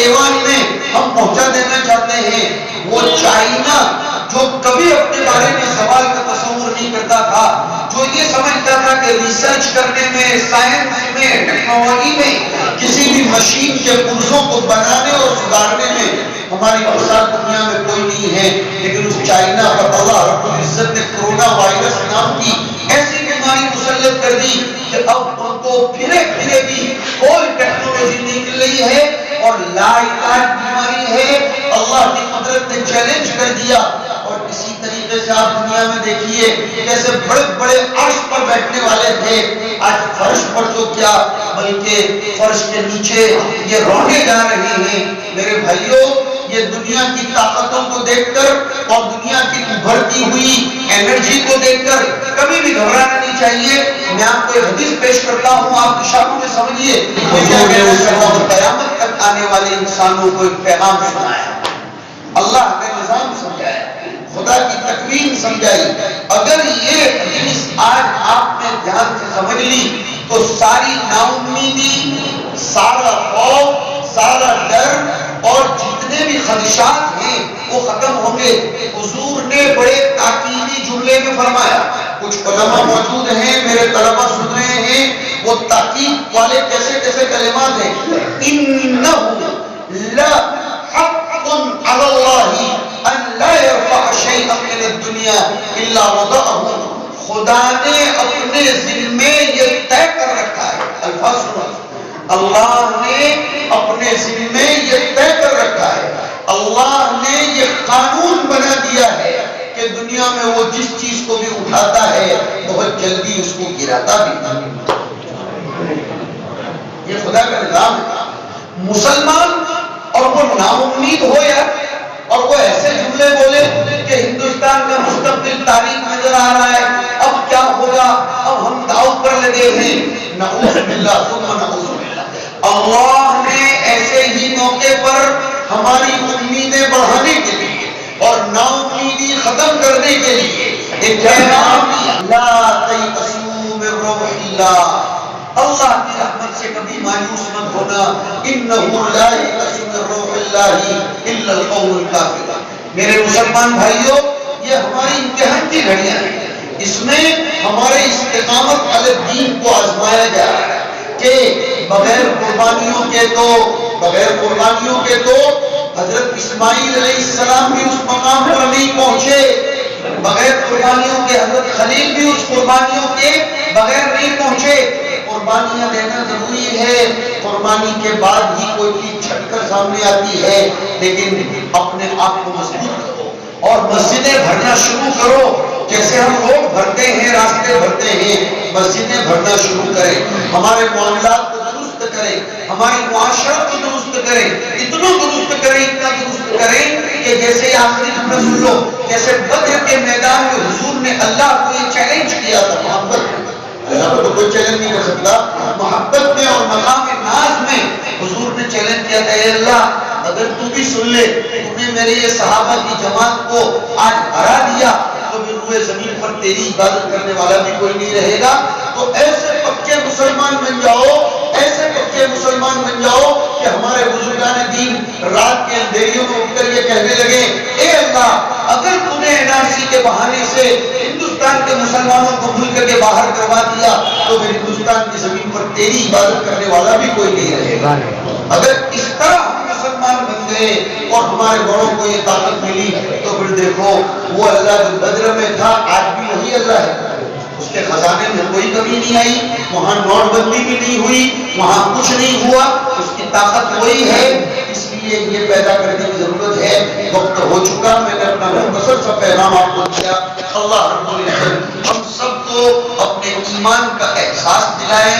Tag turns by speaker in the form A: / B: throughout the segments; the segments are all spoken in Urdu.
A: ایوان میں ہم پہنچا دینا چاہتے ہیں۔ وہ چائنا جو کبھی اپنے بارے میں سوال کا تصور نہیں کرتا تھا، جو یہ سمجھتا تھا کہ ریسرچ کرنے میں، سائنس میں، ٹیکنالوجی میں، کسی بھی مشین کے پرزوں کو بنانے اور سدھارنے میں ہماری مثال دنیا میں کوئی نہیں ہے، لیکن اس چائنا پر اللہ رب العزت نے کرونا وائرس نام کی ایسی بیماری مسلط کر دی کہ اب ان کو پھرے بھی کوئی ٹیکنالوجی نہیں مل رہی ہے اور لا علاج بیماری ہے۔ اللہ کی قدرت نے چیلنج کر دیا۔ اور اسی طریقے سے آپ دنیا میں دیکھیے کیسے بڑے بڑے عرش پر بیٹھنے والے تھے، آج فرش پر تو کیا بلکہ فرش کے نیچے یہ رونے جا رہے ہیں۔ میرے بھائیوں، یہ دنیا کی طاقتوں کو دیکھ کر اور دنیا کی ابھرتی ہوئی انرجی کو دیکھ کر کبھی بھی گھبرانا نہیں چاہیے۔ میں آپ کو ایک حدیث پیش کرتا ہوں، آپ اشاروں میں سمجھیے۔ قیامت تک آنے والے انسانوں کو ایک پیغام سنایا، اللہ کا نظام سمجھایا، خدا کی تکوین سمجھائی۔ اگر یہ حدیث آج آپ نے دھیان سے سمجھ لی تو ساری ناامیدی، سارا خوف، سارا ڈر اور جتنے بھی خدشات ہیں وہ ختم ہوں گے۔ حضور نے بڑے تاکیدی جملے میں فرمایا، کچھ علماء موجود ہیں، میرے طلباء سن رہے ہیں، وہ تاکید والے کیسے کیسے کلمات ہیں۔ اِنَّهُ لَحَقٌّ عَلَى اللَّهِ أَن لَا يَرْفَعَ شَيْئًا مِنَ الدُّنْيَا إِلَّا وَضَعَهُ۔ خدا نے اپنے ذمے یہ طے کر رکھا ہے، الفاظ سنو، اللہ نے اپنے ذمے یہ طے کر رکھا ہے، اللہ نے یہ قانون بنا دیا ہے کہ دنیا میں وہ جس چیز کو بھی اٹھاتا ہے بہت جلدی اس کو گراتا بھی۔ یہ خدا کا نظام ہے۔ مسلمان اور وہ ناامید ہو یا اور وہ ایسے جملے بولے کہ ہندوستان کا مستقبل تاریخ نظر آ رہا ہے، اب کیا ہوگا، اب ہم داؤ پر لگے ہیں، نعوذ باللہ ثم نعوذ باللہ۔ اللہ نے ایسے ہی موقع پر ہماری امیدیں بڑھانے کے لیے اور ناامیدی ختم کرنے کے لیے ایک پیغام دیا، لا تیأسوا من روح اللہ، اللہ کی رحمت سے کبھی مایوس مت ہونا، انہ لا یأس من روح اللہ الا القوم الکافرون۔ میرے مسلمان بھائیوں، یہ ہماری امتحان کی گھڑیاں ہیں، اس میں ہمارے استقامت علی الدین کو آزمایا جا رہا ہے کہ بغیر قربانیوں کے تو حضرت اسماعیل علیہ السلام بھی اس مقام پر نہیں پہنچے، بغیر قربانیوں کے حضرت خلیل بھی اس قربانیوں کے بغیر نہیں پہنچے۔ قربانیاں دینا ضروری ہے، قربانی کے بعد ہی کوئی چیز چھٹ کر سامنے آتی ہے، لیکن اپنے آپ کو مضبوط کرو اور مسجدیں بھرنا شروع کرو، جیسے ہم لوگ بھرتے ہیں، راستے بھرتے ہیں، مسجدیں بھرنا شروع کریں، ہمارے معاملات کو درست کریں، ہماری معاشرت کو درست کریں، اتنا درست کریں، اتنا درست کریں کہ جیسے آخری جملہ سن لو، جیسے بدر کے میدان میں حضور نے اللہ کو یہ چیلنج کیا تھا، محبت میں، اللہ کو تو کوئی چیلنج نہیں کر سکتا، محبت میں اور مقام ناز میں حضور نے چیلنج کیا تھا، اے اللہ اگر تو بھی سن لے، تو نے میرے یہ صحابہ کی جماعت کو آج ہرا دیا تو پھر روئے زمین پر تیری عبادت کرنے والا بھی کوئی نہیں رہے گا۔ تو ایسے پکے مسلمان بن جاؤ، ایسے پکے مسلمان بن جاؤ کہ ہمارے بزرگان دین رات کے اندھیریوں میں اٹھ کر یہ کہنے لگے، اے اللہ اگر تو نے NRC کے بہانے سے ہندوستان کے مسلمانوں کو ملک کے باہر کروا دیا تو پھر ہندوستان کی زمین پر تیری عبادت کرنے والا بھی کوئی نہیں رہے گا۔ اگر اس طرح ہم مسلمان بن گئے اور ہمارے بڑوں کو یہ طاقت ملی تو پھر دیکھو وہ اللہ جو بدر میں تھا آج بھی وہی اللہ ہے، اس کے خزانے میں کوئی کمی نہیں آئی، وہاں نوٹ بندی بھی نہیں ہوئی، وہاں کچھ نہیں ہوا، اس کی طاقت وہی ہے۔ اس لیے یہ پیدا کرنے کی ضرورت ہے۔ وقت ہو چکا، میں نے اپنا مختصر سا پیغام آپ کو دیا۔ اللہ رب العزت ہم سب کو اپنے ایمان کا احساس دلائے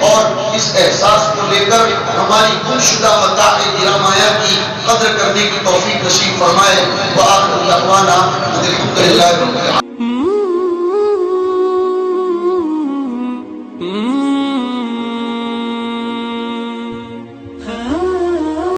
A: اور اس احساس کو لے کر ہماری گمشدہ متاع گرامایا کی قدر کرنے کی توفیق نصیب فرمائے۔ وآخر دعوانا الحمدللہ رب العالمین۔